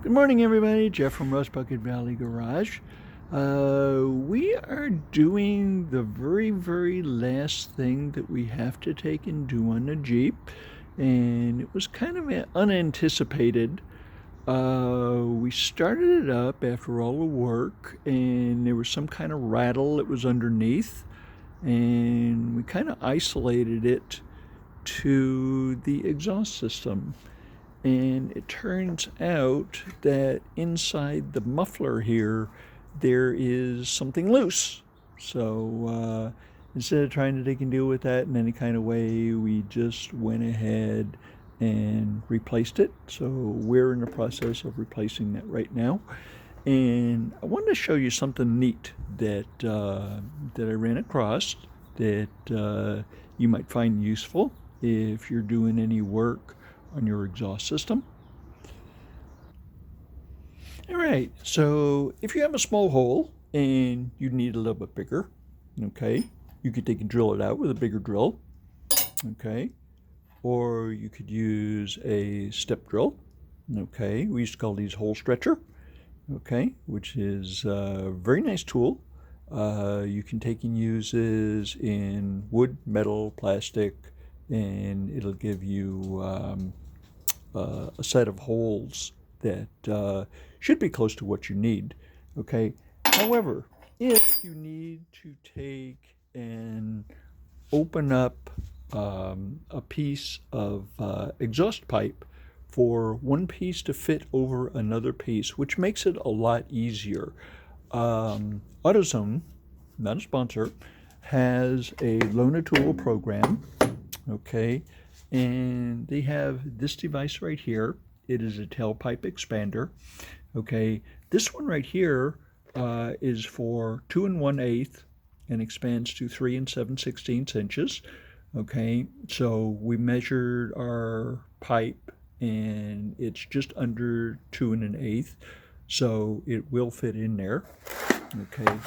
Good morning, everybody. Jeff from Rust Bucket Valley Garage. We are doing the very last thing that we have to take and do on the Jeep, and it was kind of unanticipated. We started it up after all the work, and there was some kind of rattle that was underneath, and we kind of isolated it to the exhaust system. And it turns out that inside the muffler here, there is something loose. So instead of trying to take and deal with that in any kind of way, we just went ahead and replaced it. So we're in the process of replacing that right now. And I wanted to show you something neat that I ran across that you might find useful if you're doing any work on your exhaust system. All right, so if you have a small hole and you need a little bit bigger, okay, you could take and drill it out with a bigger drill, okay, or you could use a step drill, okay. We used to call these hole stretcher, okay, which is a very nice tool. You can take and use this in wood, metal, plastic, and it'll give you a set of holes that should be close to what you need. Okay. However, if you need to take and open up a piece of exhaust pipe for one piece to fit over another piece, which makes it a lot easier. AutoZone, not a sponsor, has a loaner tool program, okay, and they have this device right here. It is a tailpipe expander, okay. This one right here is for 2 1/8 and expands to 3 7/16 inches, okay. So we measured our pipe and it's just under 2 1/8, so it will fit in there, okay.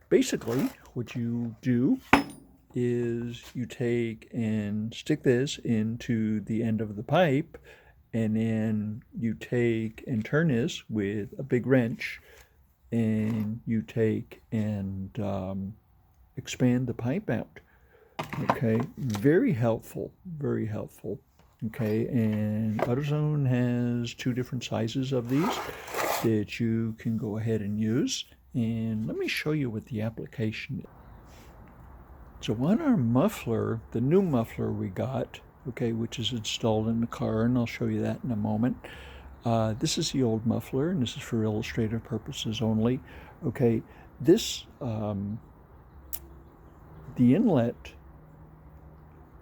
Basically, what you do is you take and stick this into the end of the pipe, and then you take and turn this with a big wrench, and you take and expand the pipe out. Okay, very helpful, very helpful. Okay, and AutoZone has 2 different sizes of these that you can go ahead and use. And let me show you what the application is. So on our muffler, the new muffler we got, okay, which is installed in the car, and I'll show you that in a moment. This is the old muffler, and this is for illustrative purposes only. Okay, this, the inlet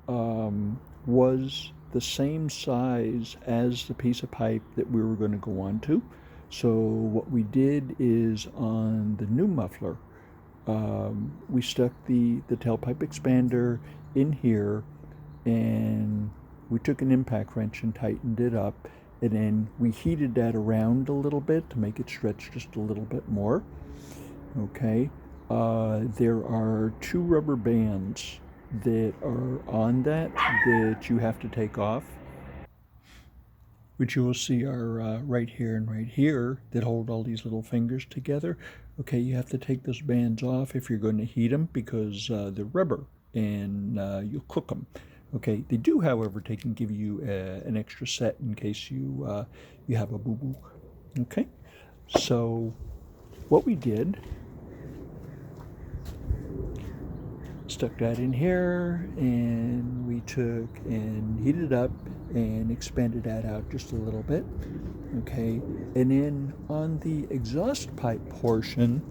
was the same size as the piece of pipe that we were going to go on to. So what we did is on the new muffler, we stuck the tailpipe expander in here, and we took an impact wrench and tightened it up, and then we heated that around a little bit to make it stretch just a little bit more. Okay, there are 2 rubber bands that are on that you have to take off, which you will see are right here and right here, that hold all these little fingers together. Okay, you have to take those bands off if you're going to heat them, because they're rubber and you'll cook them. Okay, they do, however, take and give you an extra set in case you have a boo-boo. Okay, so what we did, stuck that in here, and we took and heated up and expanded that out just a little bit, okay. And then on the exhaust pipe portion,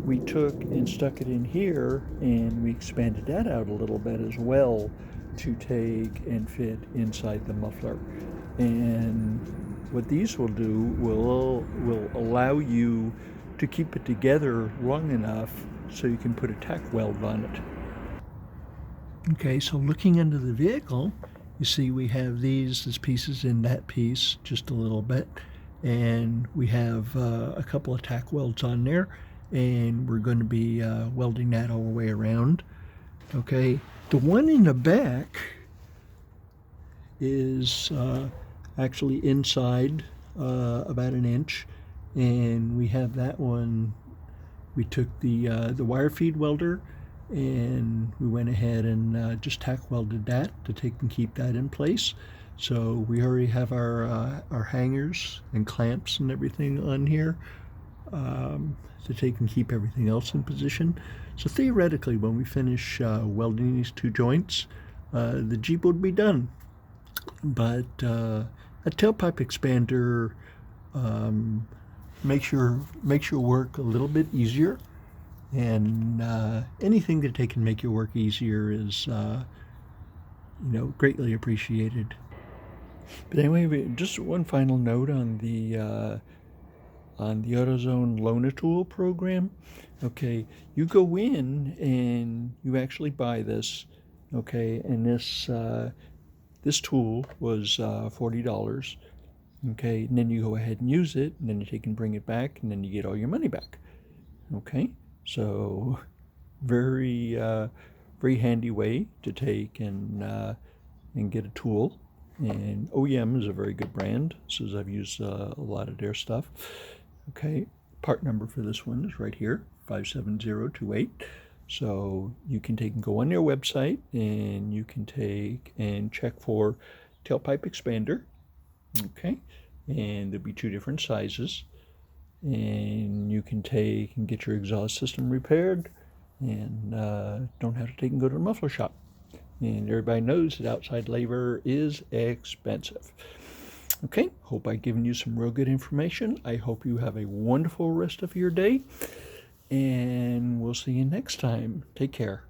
we took and stuck it in here, and we expanded that out a little bit as well to take and fit inside the muffler. And what these will do will allow you to keep it together long enough so you can put a tack weld on it. Okay, so looking into the vehicle, you see we have these pieces in that piece just a little bit, and we have a couple of tack welds on there, and we're going to be welding that all the way around. Okay, the one in the back is actually inside about an inch, and we have that one. We took the wire feed welder, and we went ahead and just tack welded that to take and keep that in place. So we already have our hangers and clamps and everything on here to take and keep everything else in position. So theoretically, when we finish welding these two joints, the Jeep would be done. But a tailpipe expander makes your work a little bit easier, and anything that they can make your work easier is greatly appreciated. But anyway, just one final note on the AutoZone Loaner Tool program. Okay, you go in and you actually buy this. Okay, and this tool was $40. Okay, and then you go ahead and use it, and then you take and bring it back, and then you get all your money back. Okay, so very very handy way to take and get a tool. And OEM is a very good brand, so I've used a lot of their stuff. Okay, part number for this one is right here, 57028. So you can take and go on their website, and you can take and check for tailpipe expander. Okay, and there'll be two different sizes, and you can take and get your exhaust system repaired, and don't have to take and go to the muffler shop. And everybody knows that outside labor is expensive. Okay, hope I've given you some real good information. I hope you have a wonderful rest of your day, and we'll see you next time. Take care.